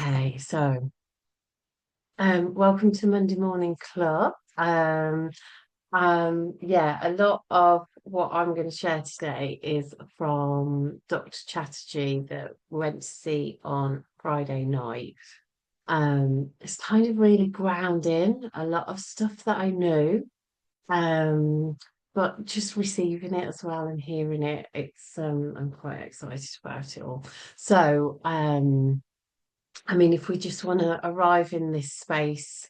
Okay, so welcome to Monday Morning Club. Yeah, a lot of what I'm going to share today is from Dr. Chatterjee that we went to see on Friday night. It's kind of really grounding, a lot of stuff that I knew, um, but just receiving it as well and hearing it, I'm quite excited about it all. So, I mean, if we just want to arrive in this space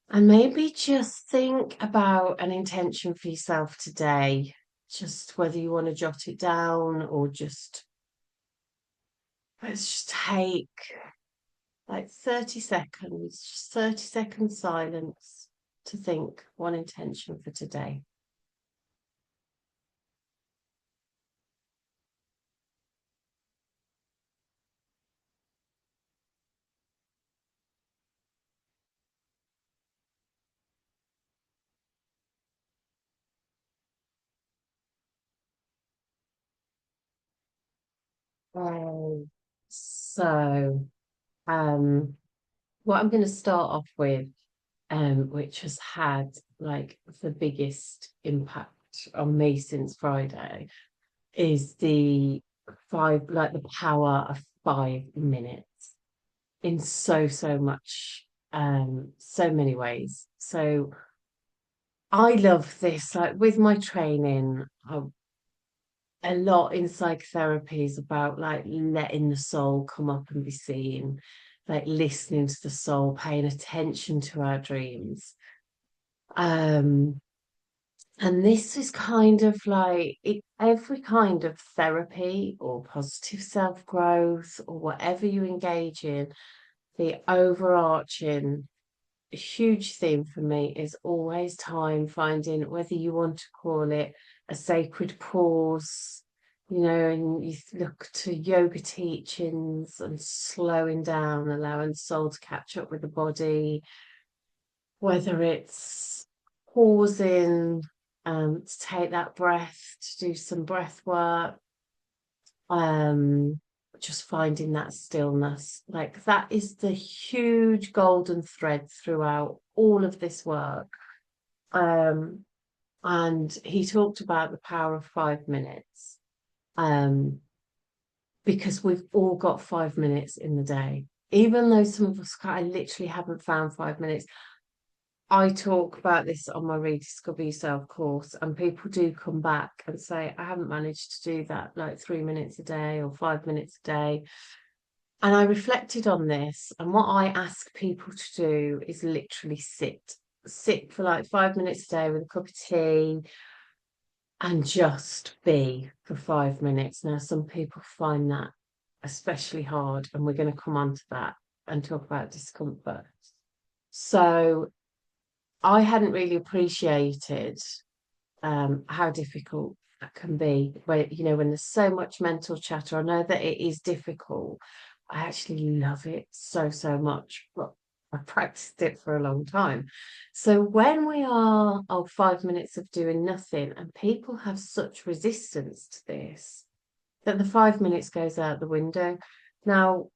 and maybe just think about an intention for yourself today, just whether you want to jot it down or just let's just take like 30 seconds, just 30 seconds silence to think one intention for today. Um, so, um, what I'm going to start off with, which has had like the biggest impact on me since Friday, is the power of 5 minutes in so much, so many ways. So I love this, like with my training, a lot in psychotherapy is about like letting the soul come up and be seen, like listening to the soul, paying attention to our dreams. Um, And this is kind of like every kind of therapy or positive self growth or whatever you engage in, the overarching huge theme for me is always time finding, whether you want to call it a sacred pause, and you look to yoga teachings and slowing down, allowing the soul to catch up with the body, whether it's pausing to take that breath, to do some breath work, um, just finding that stillness. Like that is the huge golden thread throughout all of this work. Um, and he talked about the power of 5 minutes, um, because we've all got 5 minutes in the day. Even though some of us kind of literally haven't found 5 minutes, I talk about this on my Rediscover Yourself course, and people do come back and say, I haven't managed to do that like 3 minutes a day or 5 minutes a day. And I reflected on this, and what I ask people to do is literally sit for like 5 minutes a day with a cup of tea and just be for 5 minutes. Now, some people find that especially hard, and we're going to come on to that and talk about discomfort. So, I hadn't really appreciated how difficult that can be. When there's so much mental chatter, I know that it is difficult. I actually love it so much, but I practiced it for a long time. So when we are 5 minutes of doing nothing, and people have such resistance to this, that the 5 minutes goes out the window. Now,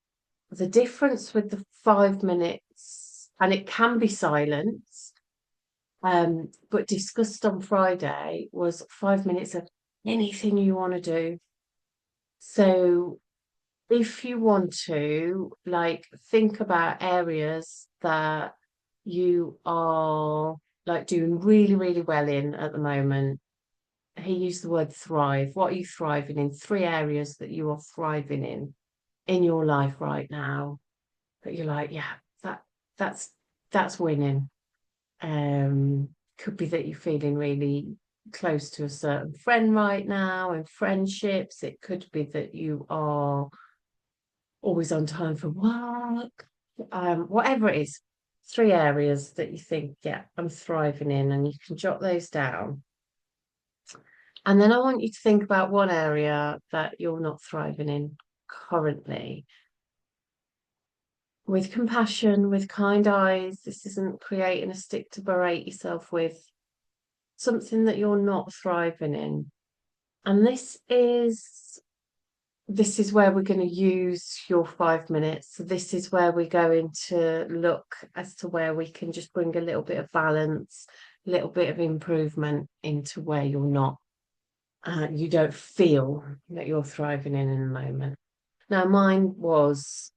the difference with the 5 minutes, and it can be silence, but discussed on Friday, was 5 minutes of anything you want to do. So if you want to, like, think about areas that you are like doing really well in at the moment. He used the word thrive. What are you thriving in? 3 areas that you are thriving in your life right now. That you're like, yeah, that that's that's winning. Could be that you're feeling really close to a certain friend right now and friendships. It could be that you are always on time for work. Whatever it is, 3 areas that you think, yeah, I'm thriving in, and you can jot those down. And then I want you to think about one area that you're not thriving in currently, with compassion, with kind eyes. This isn't creating a stick to berate yourself with, something that you're not thriving in. And this is this is where we're going to use your 5 minutes. So this is where we're going to look as to where we can just bring a little bit of balance, a little bit of improvement into where you're not, you don't feel that you're thriving in the moment. Now, mine was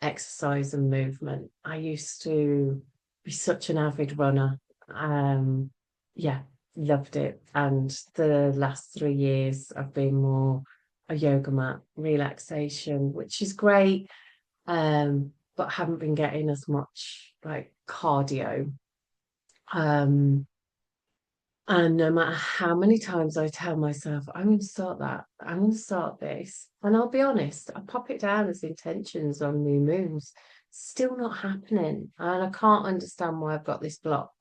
exercise and movement. I used to be such an avid runner. Um, yeah, loved it. And the last 3 years, I've been more a yoga mat, relaxation, which is great, but haven't been getting as much like cardio. Um, and no matter how many times I tell myself, I'm going to start that, I'm going to start this. And I'll be honest, I pop it down as intentions on new moons. Still not happening. And I can't understand why I've got this block.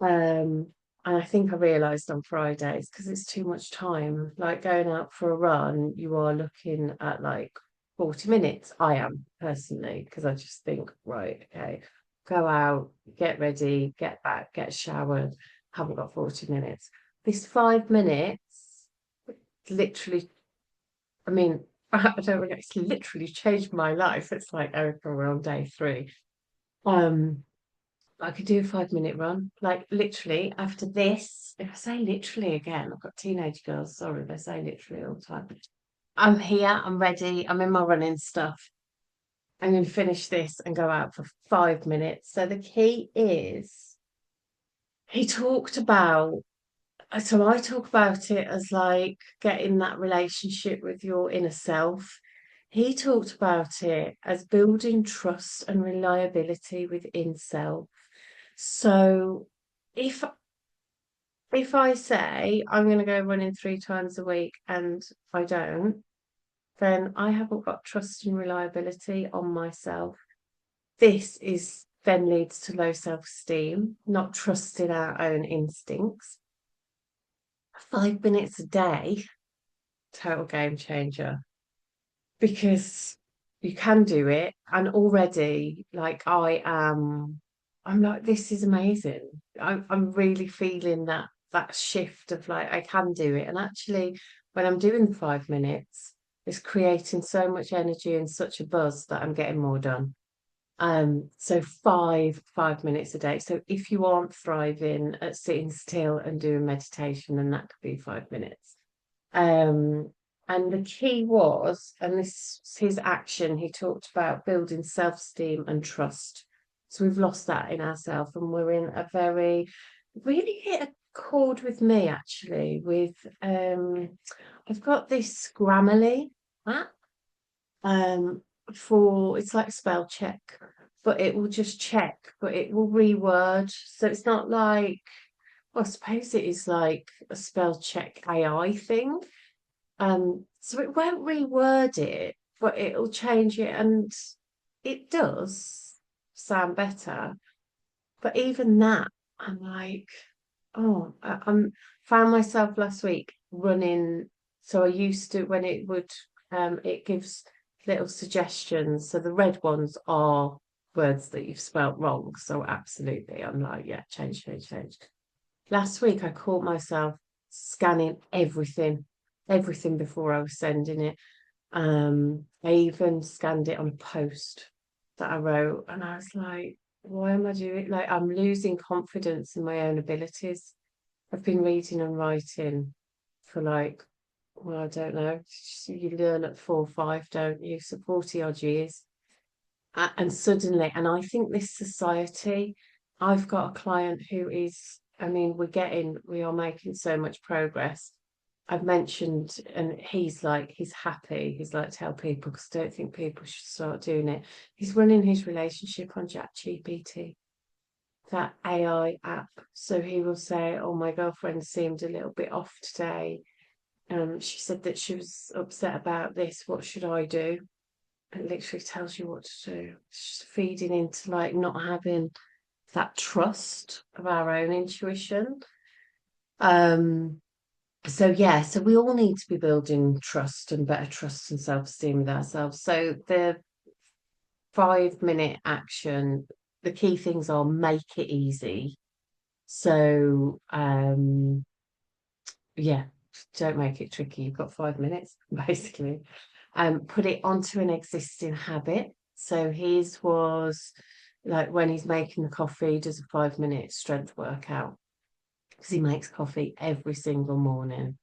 Um, and I think I realised on Fridays because it's too much time. Like going out for a run, you are looking at like 40 minutes. I am personally, because I just think, right, okay, go out, get ready, get back, get showered. Haven't got 40 minutes. This 5 minutes literally, I mean, I don't really, it's literally changed my life. It's like, oh, we're on day three. Um, I could do a 5 minute run. Like literally after this, if I say literally again, I've got teenage girls, sorry, they say literally all the time. I'm here, I'm ready, I'm in my running stuff. I'm going to finish this and go out for 5 minutes. So the key is he talked about, so I talk about it as like getting that relationship with your inner self. He talked about it as building trust and reliability within self. So if if I say I'm going to go running 3 times a week and I don't, then I haven't got trust and reliability on myself. This is then leads to low self-esteem, not trusting our own instincts. 5 minutes a day, total game changer because you can do it. And already, like I'm like, this is amazing. I'm really feeling that shift of like I can do it. And actually, when I'm doing the 5 minutes, it's creating so much energy and such a buzz that I'm getting more done. So 5 minutes a day. So if you aren't thriving at sitting still and doing meditation, then that could be 5 minutes. Um, and the key was, and this is his action, he talked about building self-esteem and trust. So we've lost that in ourselves, and we're in a very, really hit a chord with me actually. With I've got this Grammarly app um for it's like spell check, but it will just check, but it will reword. So it's not like, well, I suppose it is like a spell check AI thing. So it won't reword it, but it'll change it, and it does sound better. But even that, I'm like, oh, I'm found myself last week running. So I used to when it would, it gives little suggestions. So the red ones are words that you've spelt wrong. So absolutely, I'm like, yeah, change, change, change. Last week, I caught myself scanning everything before I was sending it. I even scanned it on a post that I wrote, and I was like, why am I doing like I'm losing confidence in my own abilities. I've been reading and writing for like, well, I don't know. You learn at 4 or 5, don't you? So 40 odd years. And suddenly, and I think this society, I've got a client who is, I mean, we are making so much progress. I've mentioned, and he's like, he's happy. He's like, tell people because I don't think people should start doing it. He's running his relationship on ChatGPT, that AI app. So he will say, oh, my girlfriend seemed a little bit off today. She said that she was upset about this. What should I do? It literally tells you what to do. It's just feeding into like not having that trust of our own intuition. Um, so yeah, so we all need to be building trust and better trust and self-esteem with ourselves. So the 5 minute action, the key things are make it easy. So yeah, don't make it tricky. You've got 5 minutes, basically. Put it onto an existing habit. So his was like when he's making the coffee, he does a 5 minute strength workout because he makes coffee every single morning.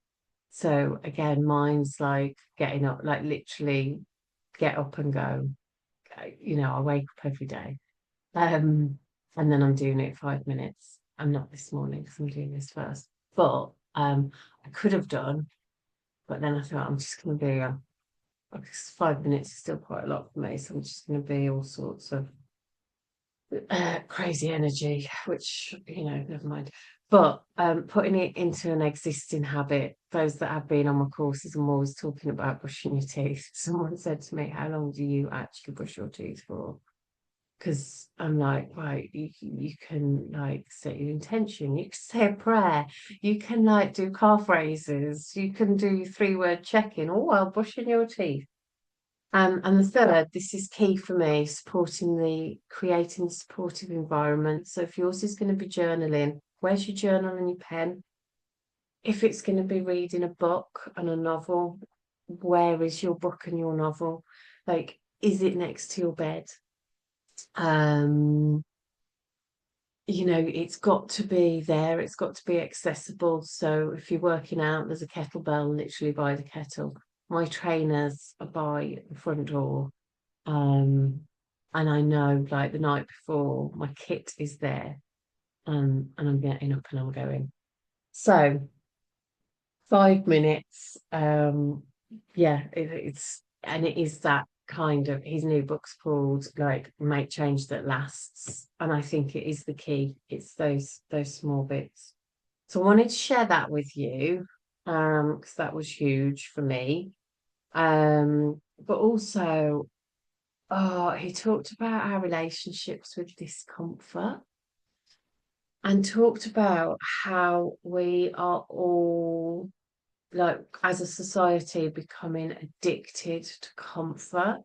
So again, mine's like getting up, like literally get up and go. I wake up every day. Um, and then I'm doing it 5 minutes. I'm not this morning because I'm doing this first. But I could have done, but then I thought I'm just going to be, because 5 minutes is still quite a lot for me. So I'm just going to be all sorts of crazy energy, which, never mind. But putting it into an existing habit, those that have been on my courses, I'm always talking about brushing your teeth. Someone said to me, how long do you actually brush your teeth for? Because I'm like, right, you can like set your intention, you can say a prayer, you can like do calf raises, you can do 3-word check-in, all while brushing your teeth. And the third, this is key for me, creating supportive environment. So if yours is going to be journaling, where's your journal and your pen? If it's going to be reading a book and a novel, where is your book and your novel? Like, is it next to your bed? Um, it's got to be there, it's got to be accessible. So if you're working out, there's a kettlebell literally by the kettle. My trainers are by the front door. Um, and I know like the night before my kit is there, and I'm getting up and I'm going. So 5 minutes, yeah, it is that kind of his new book's called like Make Change That Lasts. And I think it is the key. It's those small bits. So I wanted to share that with you, because that was huge for me. But also oh, he talked about our relationships with discomfort and talked about how we are all, like, as a society, becoming addicted to comfort.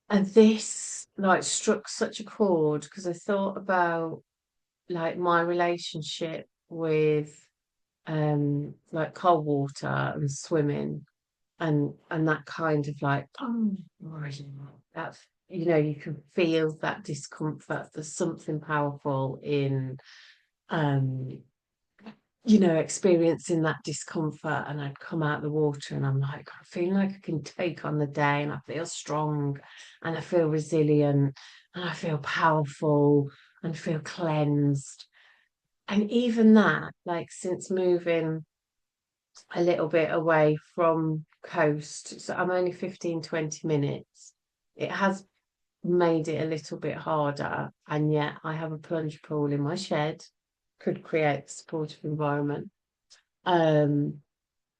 And this, like, struck such a chord because I thought about, like, my relationship with, like, cold water and swimming and that kind of like that's you can feel that discomfort. There's something powerful in um experiencing that discomfort, and I'd come out the water and I'm like, I feel like I can take on the day, and I feel strong and I feel resilient and I feel powerful and feel cleansed. And even that, like, since moving a little bit away from coast. So I'm only 15, 20 minutes. It has made it a little bit harder. And yet I have a plunge pool in my shed, could create a supportive environment. Um,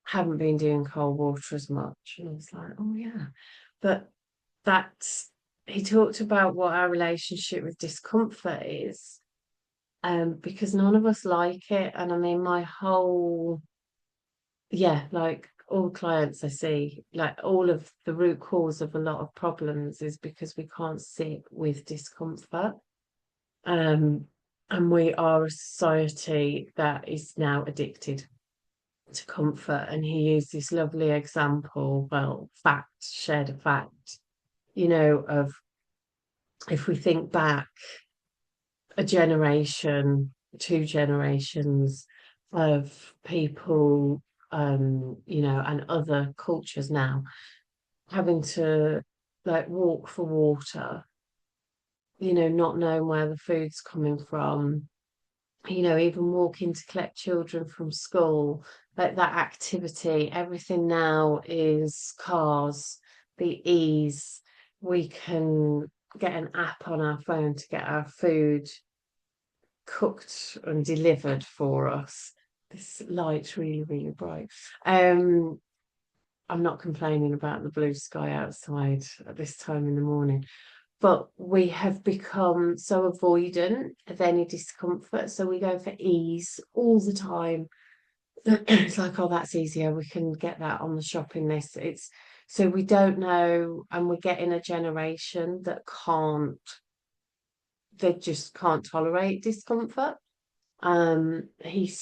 haven't been doing cold water as much. And I was like, oh yeah. But that's he talked about what our relationship with discomfort is. Because none of us like it. And I mean my whole yeah, like all clients I see, like all of the root cause of a lot of problems is because we can't sit with discomfort. Um, and we are a society that is now addicted to comfort. And he used this lovely example, well, shared a fact, of if we think back a generation, 2 generations of people, and other cultures now having to like walk for water, not knowing where the food's coming from, even walking to collect children from school, like that activity. Everything now is cars, the ease. We can get an app on our phone to get our food cooked and delivered for us. This light's really, really bright. I'm not complaining about the blue sky outside at this time in the morning, but we have become so avoidant of any discomfort. So we go for ease all the time. It's like, oh, that's easier. We can get that on the shopping list. It's so we don't know, and we're getting a generation that they just can't tolerate discomfort. He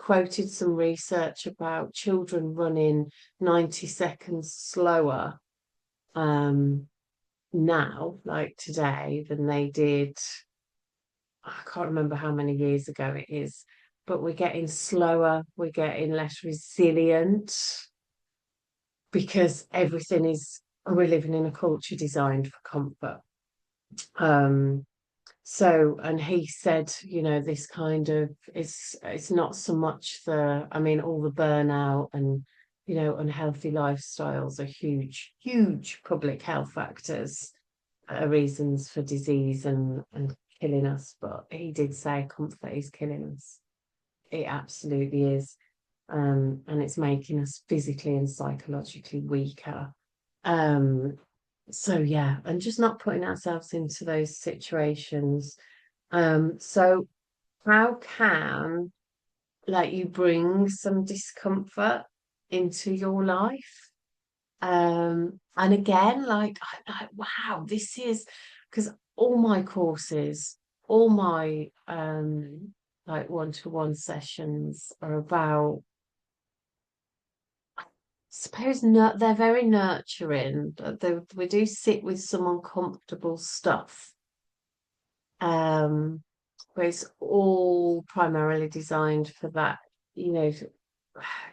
quoted some research about children running 90 seconds slower um, now, like today, than they did. I can't remember how many years ago it is, but we're getting slower, we're getting less resilient because everything is, we're living in a culture designed for comfort. Um, So, and he said, this kind of it's not so much I mean, all the burnout and, unhealthy lifestyles are huge, huge public health factors, reasons for disease and killing us. But he did say comfort is killing us. It absolutely is. And it's making us physically and psychologically weaker. Um, so yeah, and just not putting ourselves into those situations. So how can like you bring some discomfort into your life? And again, wow, this is because all my courses, all my like one-to-one sessions are about, I suppose, they're very nurturing. We do sit with some uncomfortable stuff. Um, but it's all primarily designed for that, you know,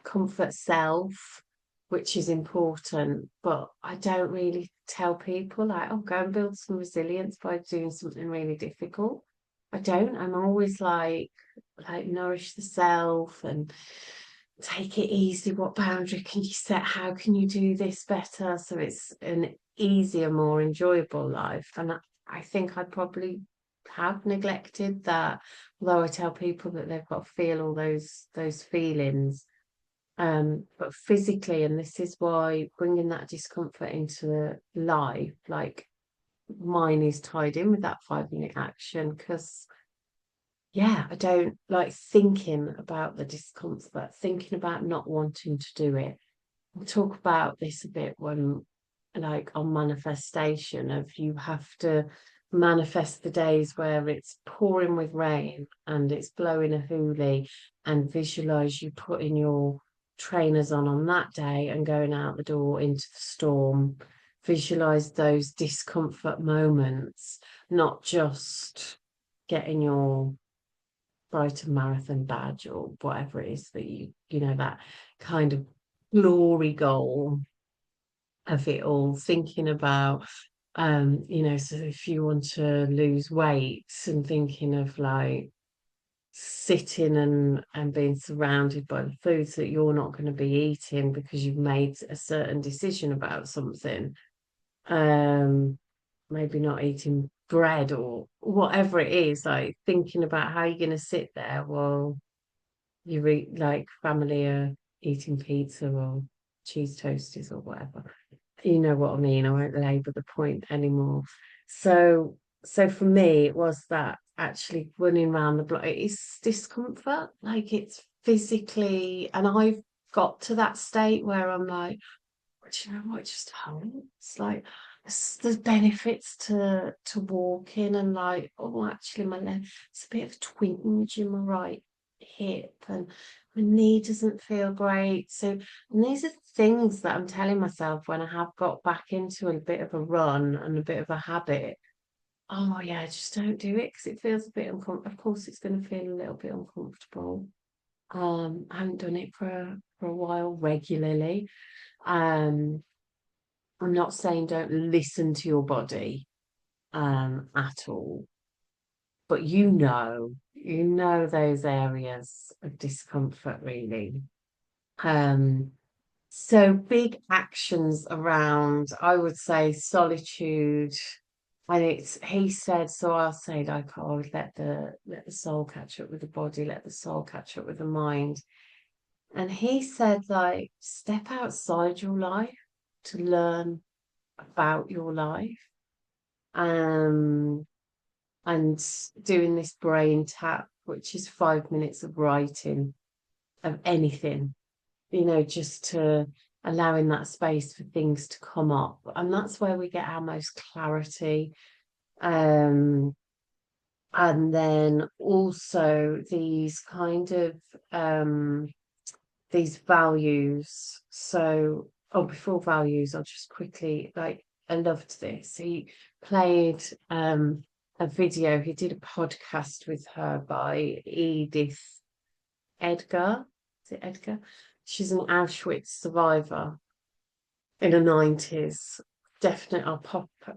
comfort self, which is important. But I don't really tell people like, oh, go and build some resilience by doing something really difficult. I don't. I'm always like nourish the self and take it easy. What boundary can you set? How can you do this better? So it's an easier, more enjoyable life. And I think I probably have neglected that. Although I tell people that they've got to feel all those feelings, but physically, and this is why bringing that discomfort into life, like mine is tied in with that 5 minute action because yeah, I don't like thinking about the discomfort, thinking about not wanting to do it. We'll talk about this a bit when, like, on manifestation, of you have to manifest the days where it's pouring with rain and it's blowing a hoolie, and visualize you putting your trainers on that day and going out the door into the storm. Visualize those discomfort moments, not just getting your Brighton Marathon badge or whatever it is that that kind of glory goal of it all, thinking about, so if you want to lose weight and thinking of like sitting and being surrounded by the foods that you're not going to be eating because you've made a certain decision about something. Maybe not eating bread or whatever it is, like thinking about how you're going to sit there while you eat like family are eating pizza or cheese toasties or whatever. You know what I mean? I won't labour the point anymore. So for me, it was that actually running around the block. It is discomfort, like it's physically, and I've got to that state where I'm like, do you know what? It just hurts. Like there's benefits to walking, and like, oh, actually, my leg, it's a bit of a twinge in my right hip, and my knee doesn't feel great. So, and these are things that I'm telling myself when I have got back into a bit of a run and a bit of a habit. Oh yeah, just don't do it because it feels a bit uncomfortable. Of course, it's going to feel a little bit uncomfortable. I haven't done it for a while regularly. Um, I'm not saying don't listen to your body at all, but you know those areas of discomfort really. Um, so big actions around, I would say, solitude. And it's he said, so I'll say like, oh, let the soul catch up with the body, let the soul catch up with the mind. And he said, like, step outside your life to learn about your life. Um, and doing this brain tap, which is 5 minutes of writing of anything, just to allowing that space for things to come up. And that's where we get our most clarity. Um, And then also these kind of these values. So, oh, before values, I'll just quickly like I loved this. He played a video, he did a podcast with her by Edith Edgar. Is it Edgar? She's an Auschwitz survivor in the 90s. Definitely, I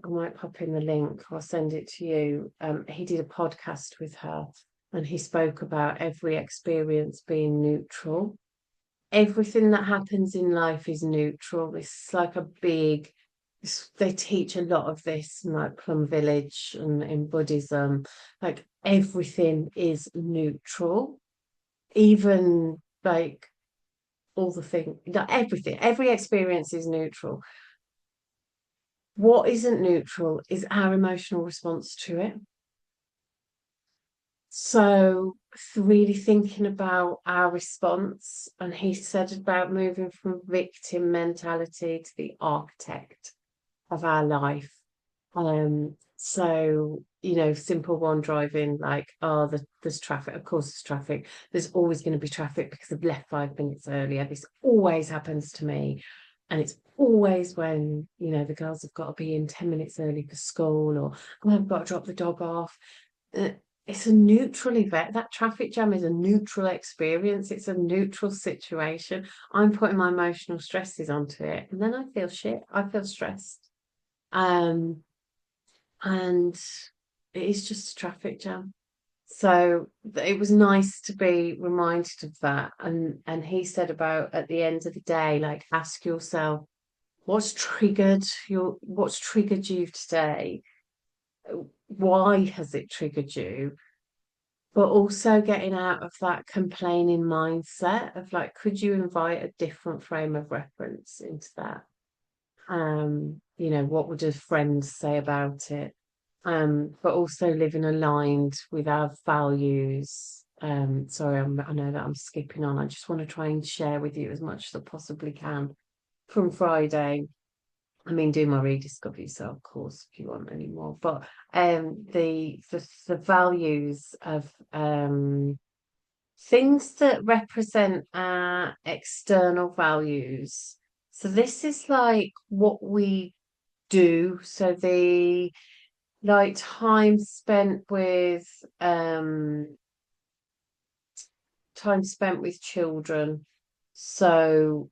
might pop in the link or send it to you. He did a podcast with her and he spoke about every experience being neutral. Everything that happens in life is neutral. It's like a big, they teach a lot of this in like Plum Village and in Buddhism. Like everything is neutral, even like all the thing, not everything, every experience is neutral. What isn't neutral is our emotional response to it. So, really thinking about our response, and he said about moving from victim mentality to the architect of our life. So, simple one driving, like, oh, there's traffic. Of course, there's traffic. There's always going to be traffic because I've left 5 minutes earlier. This always happens to me. And it's always when, the girls have got to be in 10 minutes early for school or oh, I've got to drop the dog off. Uh, It's a neutral event. That traffic jam is a neutral experience. It's a neutral situation. I'm putting my emotional stresses onto it. And then I feel shit. I feel stressed. Um, and it is just a traffic jam. So it was nice to be reminded of that. And he said about at the end of the day, like ask yourself, what's triggered you today? Why has it triggered you? But also getting out of that complaining mindset of like, could you invite a different frame of reference into that? What would a friend say about it? But also living aligned with our values. Sorry, I know that I'm skipping on. I just want to try and share with you as much as I possibly can from Friday. I mean, do my rediscovery, so of course, if you want any more. But the values of things that represent our external values. So this is like what we do. So the like time spent with children. So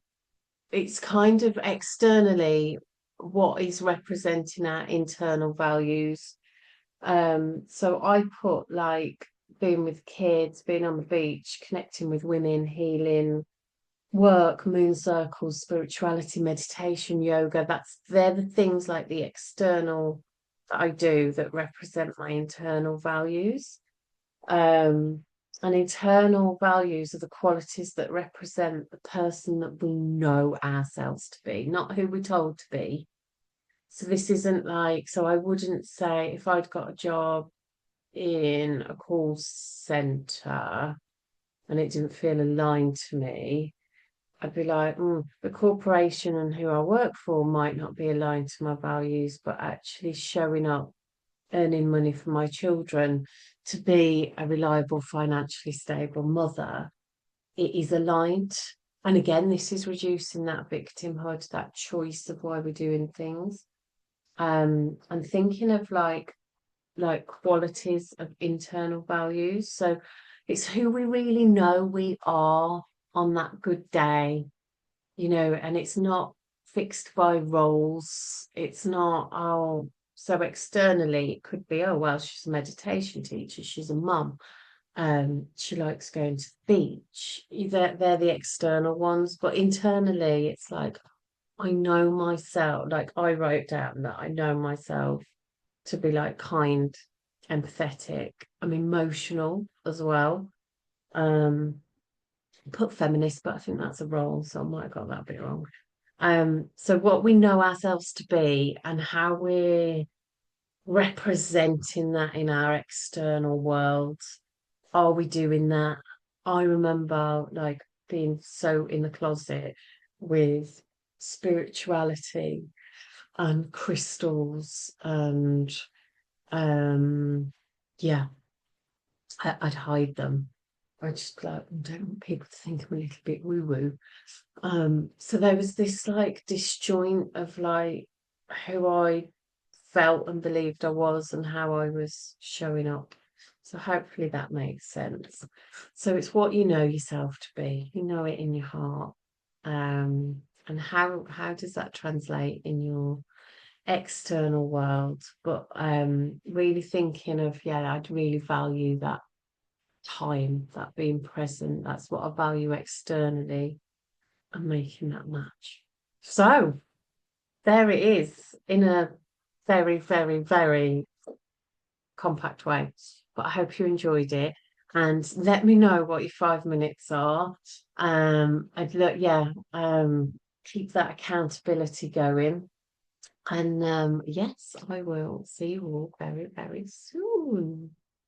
it's kind of externally what is representing our internal values. So I put like being with kids, being on the beach, connecting with women, healing, work, moon circles, spirituality, meditation, yoga. They're the things like the external that I do that represent my internal values. Um, and internal values are the qualities that represent the person that we know ourselves to be, not who we're told to be. So this isn't like, so I wouldn't say if I'd got a job in a call center and it didn't feel aligned to me, I'd be like, the corporation and who I work for might not be aligned to my values, but actually showing up, earning money for my children, to be a reliable, financially stable mother, it is aligned. And again, this is reducing that victimhood, that choice of why we're doing things. And thinking of like qualities of internal values. So it's who we really know we are on that good day, and it's not fixed by roles. It's not, oh, so externally it could be, oh, well, she's a meditation teacher, she's a mum, she likes going to the beach. They're the external ones, but internally it's like, I know myself, like I wrote down that I know myself to be like kind, empathetic, I'm emotional as well. Um, put feminist, but I think that's a role, so I might have got that bit wrong. So what we know ourselves to be and how we're representing that in our external world. Are we doing that? I remember like being so in the closet with spirituality and crystals and um yeah. I'd hide them. I just like, I don't want people to think I'm a little bit woo woo. So there was this like disjoint of like who I felt and believed I was and how I was showing up. So hopefully that makes sense. So it's what you know yourself to be. You know it in your heart. And how does that translate in your external world? But really thinking of, yeah, I'd really value that time, that being present. That's what I value externally and making that match. So there it is in a very, very, very compact way. But I hope you enjoyed it. And let me know what your 5 minutes are. I'd look, yeah, keep that accountability going. And yes, I will see you all very, very soon.